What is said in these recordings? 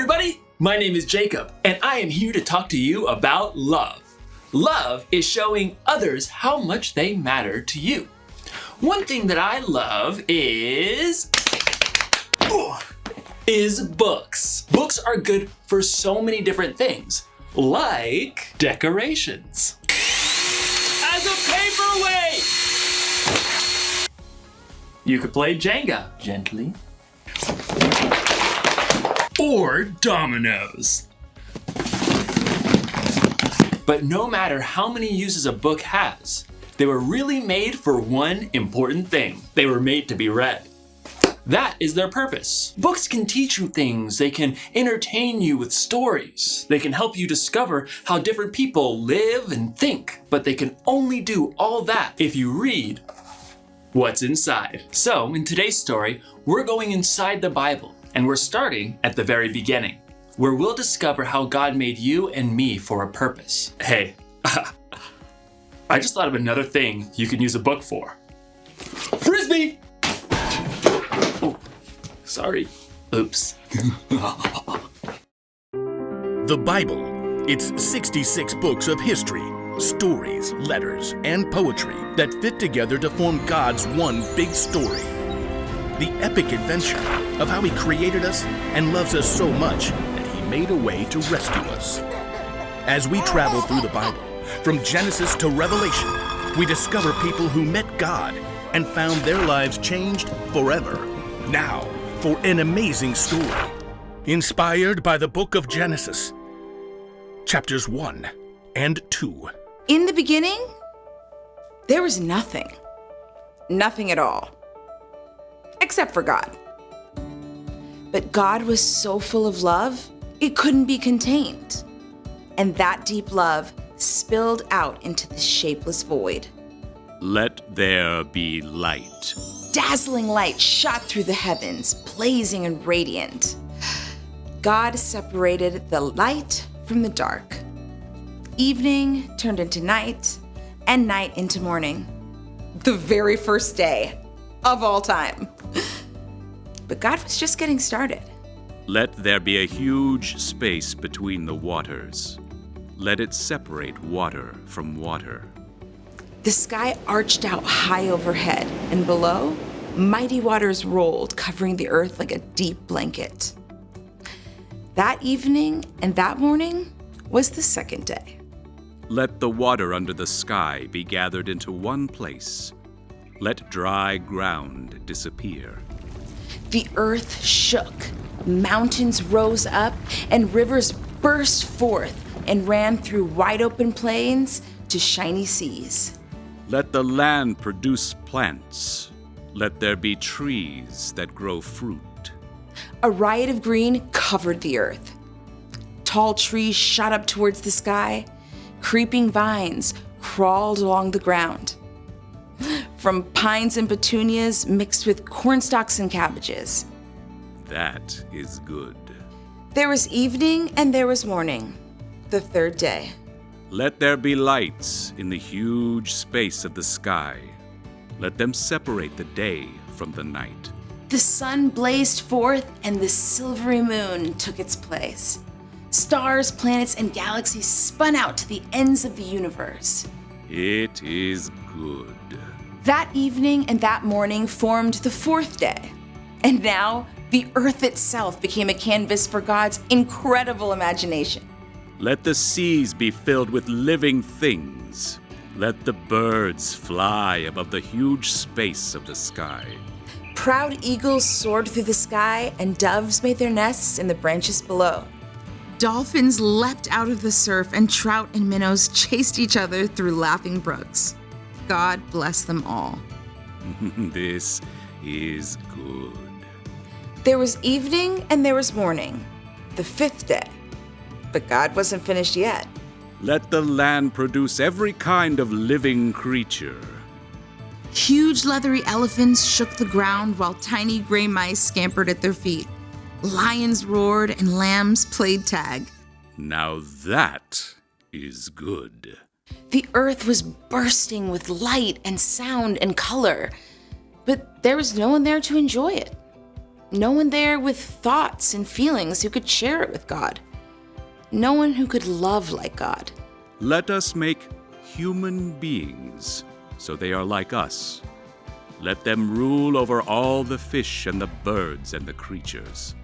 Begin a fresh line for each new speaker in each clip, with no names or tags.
everybody, my name is Jacob, and I am here to talk to you about love. Love is showing others how much they matter to you. One thing that I love is books. Books are good for so many different things, like decorations. As a paperweight! You could play Jenga gently. Or dominoes. But no matter how many uses a book has, they were really made for one important thing. They were made to be read. That is their purpose. Books can teach you things. They can entertain you with stories. They can help you discover how different people live and think. But they can only do all that if you read what's inside. So, in today's story, we're going inside the Bible. And we're starting at the very beginning, where we'll discover how God made you and me for a purpose. Hey, I just thought of another thing you can use a book for. Frisbee! Oh, sorry. Oops.
The Bible. It's 66 books of history, stories, letters, and poetry that fit together to form God's one big story. The epic adventure of how He created us and loves us so much that He made a way to rescue us. As we travel through the Bible, from Genesis to Revelation, we discover people who met God and found their lives changed forever. Now, for an amazing story, inspired by the book of Genesis, chapters 1 and 2.
In the beginning, there was nothing. Nothing at all. Except for God. But God was so full of love, it couldn't be contained. And that deep love spilled out into the shapeless void.
Let there be light.
Dazzling light shot through the heavens, blazing and radiant. God separated the light from the dark. Evening turned into night, and night into morning. The very first day of all time. But God was just getting started.
Let there be a huge space between the waters. Let it separate water from water.
The sky arched out high overhead, and below, mighty waters rolled, covering the earth like a deep blanket. That evening and that morning was the second day.
Let the water under the sky be gathered into one place. Let dry ground disappear.
The earth shook, mountains rose up, and rivers burst forth and ran through wide open plains to shiny seas.
Let the land produce plants. Let there be trees that grow fruit.
A riot of green covered the earth. Tall trees shot up towards the sky. Creeping vines crawled along the ground. From pines and petunias mixed with cornstalks and cabbages.
That is good.
There was evening and there was morning, the third day.
Let there be lights in the huge space of the sky. Let them separate the day from the night.
The sun blazed forth and the silvery moon took its place. Stars, planets, and galaxies spun out to the ends of the universe.
It is good.
That evening and that morning formed the fourth day. And now, the earth itself became a canvas for God's incredible imagination.
Let the seas be filled with living things. Let the birds fly above the huge space of the sky.
Proud eagles soared through the sky, and doves made their nests in the branches below. Dolphins leapt out of the surf, and trout and minnows chased each other through laughing brooks. God bless them all.
This is good.
There was evening and there was morning, the fifth day. But God wasn't finished yet.
Let the land produce every kind of living creature.
Huge leathery elephants shook the ground while tiny gray mice scampered at their feet. Lions roared and lambs played tag.
Now that is good.
The earth was bursting with light and sound and color, but there was no one there to enjoy it. No one there with thoughts and feelings who could share it with God. No one who could love like God.
Let us make human beings so they are like us. Let them rule over all the fish and the birds and the creatures.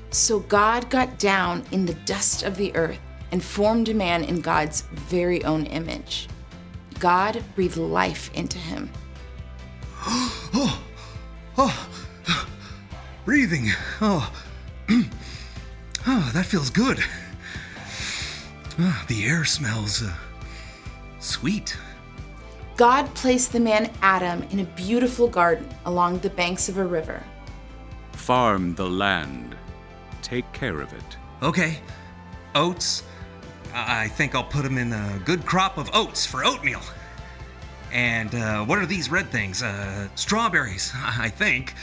So God got down in the dust of the earth and formed a man in God's very own image. God breathed life into him.
Breathing. That feels good. The air smells sweet.
God placed the man Adam in a beautiful garden along the banks of a river.
Farm the land. Take care of it.
Okay. Oats. I think I'll put them in a good crop of oats for oatmeal. And what are these red things? Strawberries, I think.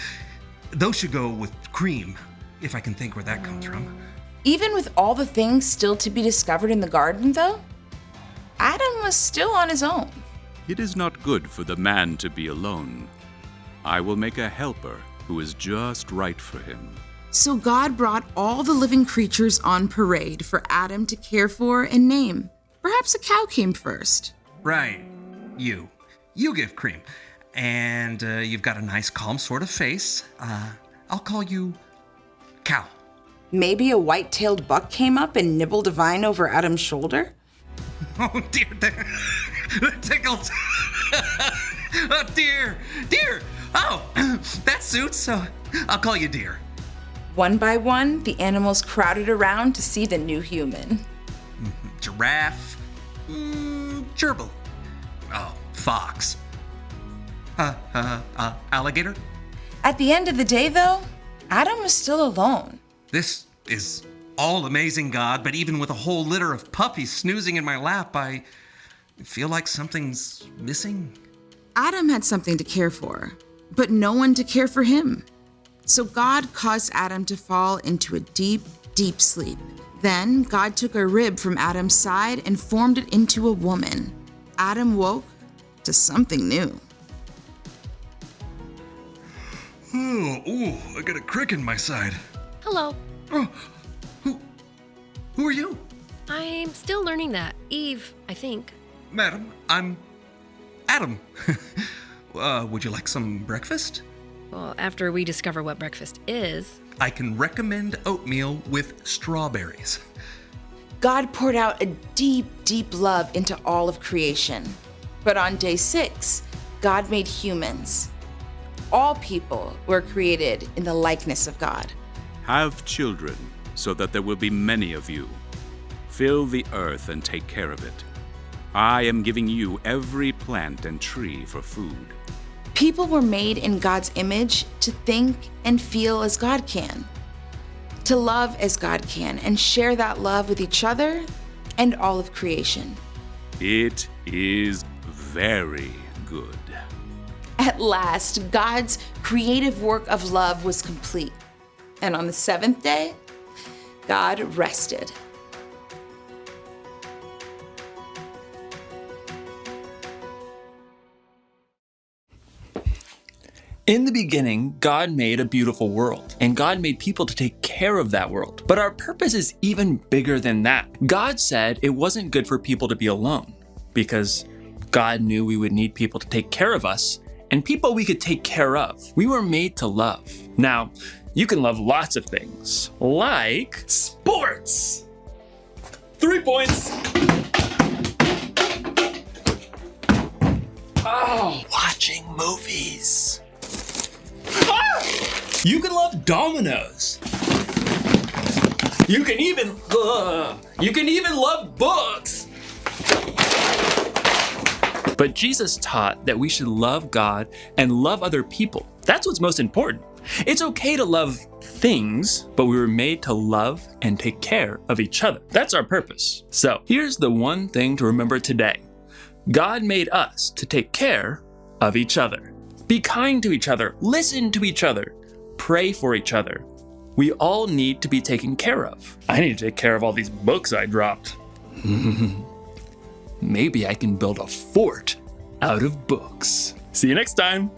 Those should go with cream, if I can think where that comes from.
Even with all the things still to be discovered in the garden, though, Adam was still on his own.
It is not good for the man to be alone. I will make a helper who is just right for him.
So God brought all the living creatures on parade for Adam to care for and name. Perhaps a cow came first.
Right. You give cream. And you've got a nice, calm sort of face. I'll call you Cow.
Maybe a white-tailed buck came up and nibbled a vine over Adam's shoulder?
Oh, dear, that tickles. Oh, dear. Oh, that suits. I'll call you Deer.
One by one, the animals crowded around to see the new human.
Giraffe. Gerbil. Oh, fox. Alligator.
At the end of the day, though, Adam was still alone.
This is all amazing, God, but even with a whole litter of puppies snoozing in my lap, I feel like something's missing.
Adam had something to care for, but no one to care for him. So God caused Adam to fall into a deep, deep sleep. Then God took a rib from Adam's side and formed it into a woman. Adam woke to something new.
Oh, I got a crick in my side.
Hello.
Oh, who are you?
I'm still learning that. Eve, I think.
Madam, I'm Adam. Would you like some breakfast?
Well, after we discover what breakfast is.
I can recommend oatmeal with strawberries.
God poured out a deep, deep love into all of creation. But on day 6, God made humans. All people were created in the likeness of God.
Have children, so that there will be many of you. Fill the earth and take care of it. I am giving you every plant and tree for food.
People were made in God's image to think and feel as God can, to love as God can, and share that love with each other and all of creation.
It is very good.
At last, God's creative work of love was complete. And on the 7th day, God rested.
In the beginning, God made a beautiful world, and God made people to take care of that world. But our purpose is even bigger than that. God said it wasn't good for people to be alone, because God knew we would need people to take care of us, and people we could take care of. We were made to love. Now, you can love lots of things, like sports. 3 points. Oh, watching movies. You can love dominoes. You can even love books. But Jesus taught that we should love God and love other people. That's what's most important. It's okay to love things, but we were made to love and take care of each other. That's our purpose. So here's the one thing to remember today. God made us to take care of each other. Be kind to each other. Listen to each other. Pray for each other. We all need to be taken care of. I need to take care of all these books I dropped. Maybe I can build a fort out of books. See you next time.